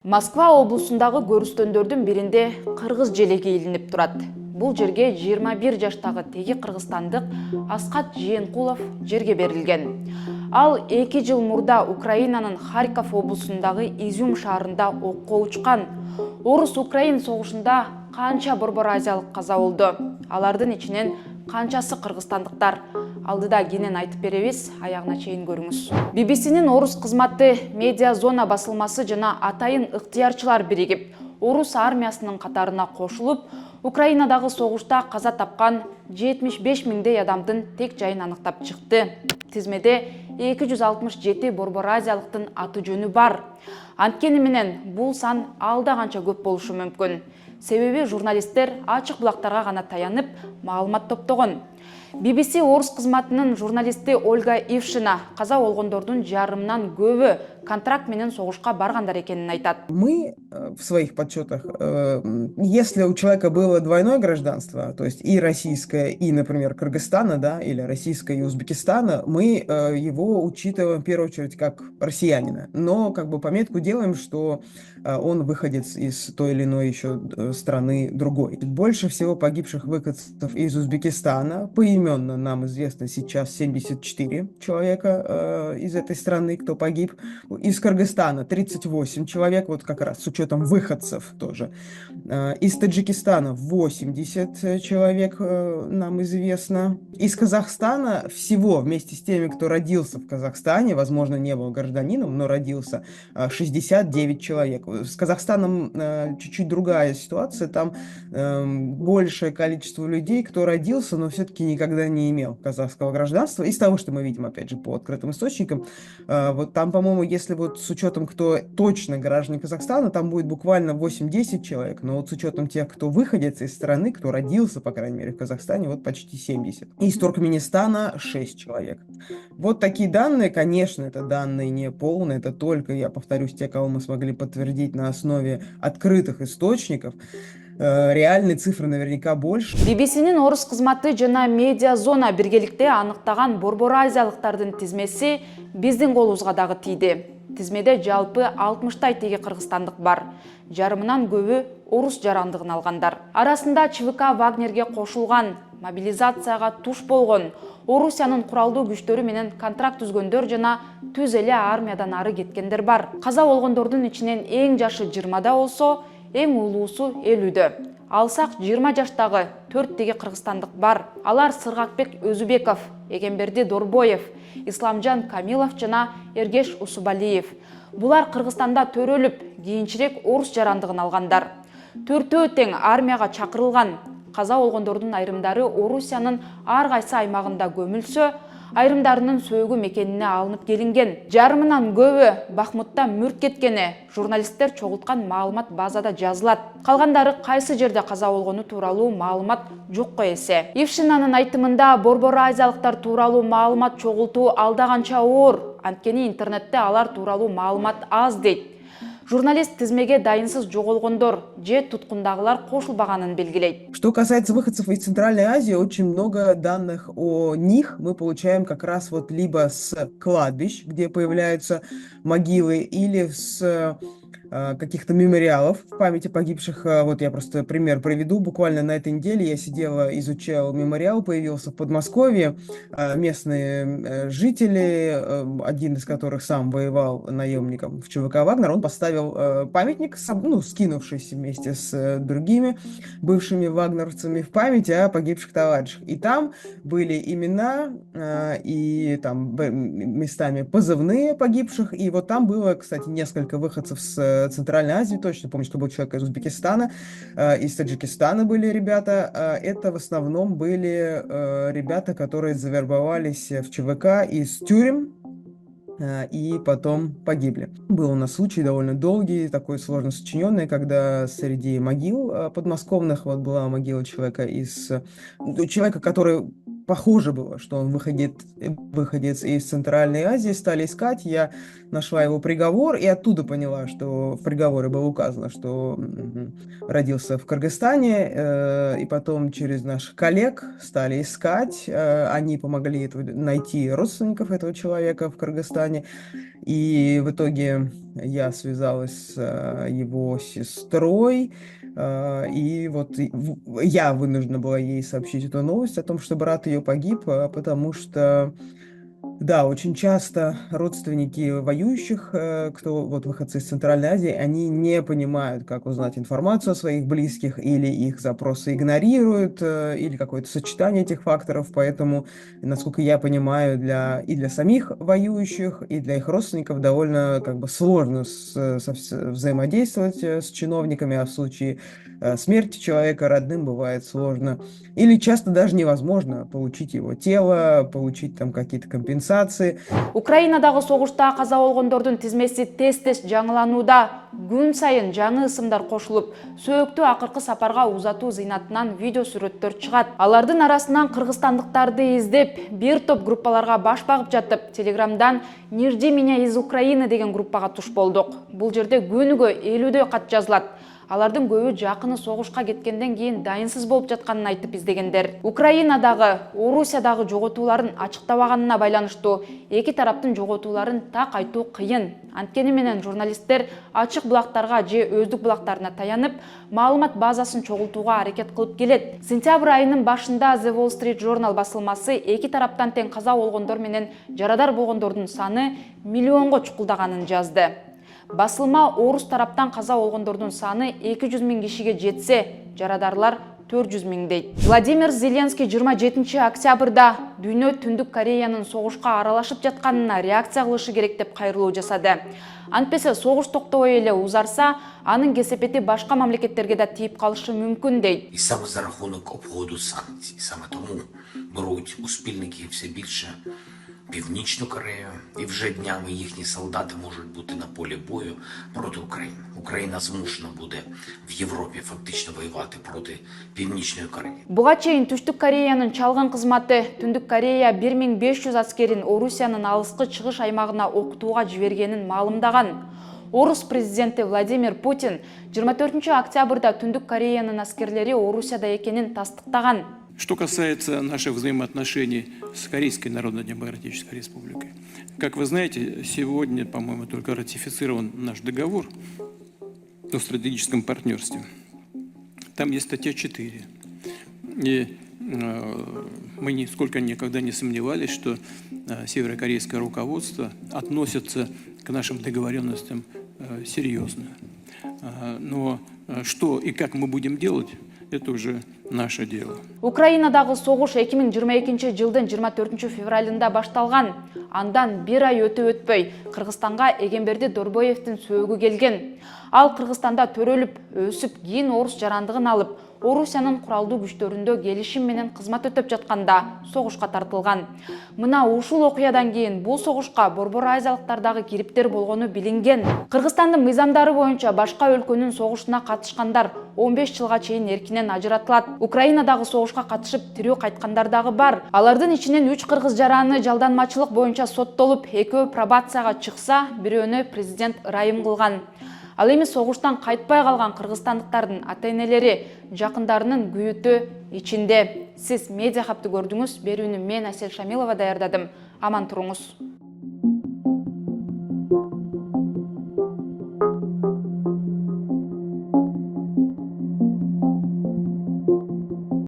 Москва облусундагы көрүстөндөрдүн биринде кыргыз желеги илинип турат. Бул жерге 21 жаштагы теги кыргызстандык Аскат Жээнкулов жерге берилген. Ал 2 жыл мурда Украинанын Харьков облусундагы Изюм шаарында окко учкан. Орус-Украин согушунда канча борбор азиялык каза болду? Алардын ичинен канчасы кыргызстандыктар? Алдыда кенен айтып беребиз, аягына чейин көрүңүз. BBC'нин орус кызматы медиа зона басылмасы жана атайын ыктыярчылар биригип, орус армиясынын катарына кошулуп, Украинадагы согушта каза тапкан 75 миңдей адамдын тек жайын аныктап чыкты. Тизмеде 267 борбор азиялыктын аты жөнү бар. Анткени менен бул сан алда канча көп болушу мүмкүн. Себеби журналисттер ачык булактарга гана таянып маалымат топтогон. BBC орус кызматынын журналисти Ольга Ившина каза болгондордун жарымынан көбү контракт менен согушка баргандар экенин айтат. Мы в своих подсчетах, если у человека было двойное гражданство, то есть и российское, и, например, Кыргызстана, да, или российское и Узбекистана, мы его учитываем в первую очередь как россиянина. Но как бы пометку делаем, что он выходец из той или иной еще страны другой. Больше всего погибших выходцев из Узбекистана, поименно нам известно сейчас 74 человека из этой страны, кто погиб. Из Кыргызстана 38 человек, вот как раз с учетом выходцев тоже. Из Таджикистана 80 человек нам известно. Из Казахстана всего вместе с теми, кто родился в Казахстане, возможно, не был гражданином, но родился, 69 человек. С Казахстаном чуть-чуть другая ситуация, там большее количество людей, кто родился, но все-таки никогда не имел казахского гражданства. Из того, что мы видим, опять же, по открытым источникам, вот там, по-моему, если вот с учетом, кто точно граждане Казахстана, там будет буквально 8-10 человек, но вот с учетом тех, кто выходец из страны, кто родился, по крайней мере, в Казахстане, вот почти 70. Из Туркменистана 6 человек. Вот такие данные, конечно, это данные не полные, это только, я повторюсь, те, кого мы смогли подтвердить на основе открытых источников. Реальные цифры наверняка больше. BBC'нин орус кызматы жана медиа зона биргеликте аныктаган борбор азиялыктардын тизмеси биздин колубузга дагы тийди. Тизмеде жалпы 60 теги кыргызстандык бар. Жарымынан көбү орус жарандыгын алгандар. Арасында ЧВК Вагнерге кошулган, мобилизацияга туш болгон, Орусиянын куралдуу күчтөрү менен контракт түзгөндөр жана түз эле армиядан ары кеткендер бар. Каза болгондордун ичинен эң жашы 20да болсо, эң улуусу 50-дө. Алсак 20 жаштагы 4 теги кыргызстандык бар. Алар Сыргакбек Өзүбеков, Эгемберди Дорбоев, Исламжан Камилов жана Эргеш Усубалиев. Булар Кыргызстанда төрөлүп, кийинчерээк орус жарандыгын алгандар. Төртөө тең армияга чакырылган. Каза болгондордун айрымдары Орусиянын ар кайсы аймагында көмүлсө, айрымдарынын сөөгү мекенине алынып келинген. Жарымынан көбү Бахмутта мүрт кеткени журналисттер чогулткан маалымат базада жазылат. Калгандары кайсы жерде каза болгону тууралуу маалымат жокко эсе. Ившинанын айтымында борбор азиялыктар тууралуу маалымат чогултуу алда канча оор, анткени интернетте алар тууралуу маалымат аз дейт. Журналист тизмеге дайынсыз жоголгондор же туткундагылар кошулбаганын белгилейт. Что касается выходцев из Центральной Азии, очень много данных о них мы получаем как раз вот либо с кладбищ, где появляются могилы, или с каких-то мемориалов в памяти погибших. Вот я просто пример приведу. Буквально на этой неделе я сидела, изучал мемориал, появился в Подмосковье. Местные жители, один из которых сам воевал наемником в ЧВК «Вагнер», он поставил памятник, скинувшись вместе с другими бывшими вагнеровцами в память о погибших товарищах. И там были имена и там местами позывные погибших. И вот там было, кстати, несколько выходцев с Центральной Азии, точно помню, что был человек из Узбекистана, из Таджикистана были ребята. Это в основном были ребята, которые завербовались в ЧВК из тюрем и потом погибли. Был у нас случай довольно долгий, такой сложно сочиненный, когда среди могил подмосковных вот была могила человека который похоже было, что он выходец из Центральной Азии, стали искать, я нашла его приговор и оттуда поняла, что в приговоре было указано, что родился в Кыргызстане, и потом через наших коллег стали искать, они помогли найти родственников этого человека в Кыргызстане, и в итоге я связалась с его сестрой, и вот я вынуждена была ей сообщить эту новость о том, что брат ее погиб, потому что да, очень часто родственники воюющих, кто вот выходцы из Центральной Азии, они не понимают, как узнать информацию о своих близких, или их запросы игнорируют, или какое-то сочетание этих факторов. Поэтому, насколько я понимаю, и для самих воюющих, и для их родственников довольно как бы сложно взаимодействовать с чиновниками, а в случае смерти человека родным бывает сложно. Или часто даже невозможно получить его тело, получить там какие-то компенсации. Украинадагы согушта каза болгондордун тизмеси тез-тез жаңыланууда. Күн сайын жаңы ысымдар кошулуп, сөөктү акыркы сапарга узатуу зыйнатынан видео сүрөттөр чыгат. Алардын арасынан кыргызстандыктарды издеп, бир топ группаларга баш багып жатып, Телеграмдан «Не жди меня из Украины» деген группага туш болдук. Бул жерде күнүгө 50дөй кат жазылат. Алардын көбү жакыны согушка кеткенден кийин дайынсыз болуп жатканын айтып издегендер. Украинадагы, Орусиядагы жоготууларын ачыктабаганына байланыштуу эки тараптын жоготууларын так айтуу кыйын. Анткени менен журналисттер ачык булактарга же өздүк булактарына таянып, маалымат базасын чогултууга аракет кылып келет. Сентябрь айынын башында The Wall Street Journal басылмасы эки тараптан тең каза болгондор менен жарадар болгондордун саны миллионго чукулдаганын жазды. Басылма орус тараптан каза болгондордун саны 200 000 кишиге жетсе, жарадарлар 400 000 дейт. Владимир Зеленский 27 октябрда дүйнө Түндүк Кореянын согушка аралашып жатканына реакция кылышы керек деп кайрылуу жасады. Антпесе согуш токтобой эле узарса, анын кесепети башка мамлекеттерге да тийип калышы мүмкүн дейт. І саме за рахунок обходу санкцій. Саме тому беруть у спільники все більше Північну Корею, і вже днями їхні солдати можуть бути на полі бою проти України. Україна змушена буде в Європі фактично воювати проти Північної Кореї. Буга чейин Түштүк Кореянын чалгын кызматы Түндүк Корея 1500 аскерин Орусиянын алыскы чыгыш аймагына окутууга жибергенин маалымдаган. Орус президенти Владимир Путин 24 октябрда Түндүк Кореянын аскерлери Орусияда экенин тастыктаган. Что касается наших взаимоотношений с Корейской Народно-Демократической Республикой. Как вы знаете, сегодня, по-моему, только ратифицирован наш договор о стратегическом партнерстве. Там есть статья 4. И мы нисколько никогда не сомневались, что северокорейское руководство относится к нашим договоренностям серьезно. Но что и как мы будем делать, это уже наше дело. Украинадагы согуш 2022 жылдын 24 февралында башталган. Андан бир ай өтпөй Кыргызстанга Эгемберди Дорбоевдин сөөгү келген. Ал Кыргызстанда төрөлүп, өсүп, кийин орус жарандыгын алып, Орусиянын куралдуу күчтөрүндө келишим менен кызмат өтөп жатканда согушка тартылган. Мына ушул окуядан кийин бул согушка Борбор Азиялыктардагы кириптер болгону билинген. Кыргызстандын мыйзамдары боюнча башка өлкөнүн согушуна катышкандар 15 жылга чейин эркинен ажыратылат. Украинадагы согушка катышып тирүү кайткандар дагы бар. Алардын ичинен 3 кыргыз жараны жалданмачылык боюнча соттолуп, экөө пробацияга чыкса, бирөөнү президент ырайым кылган. Ал эми согуштан кайтпай калган кыргызстандыктардын ата-энелери, жакындарынын күйүтү ичинде. Сиз медиа хабты көрдүңүз. Берүүнү мен Асель Шамилова даярдадым. Аман туруңуз.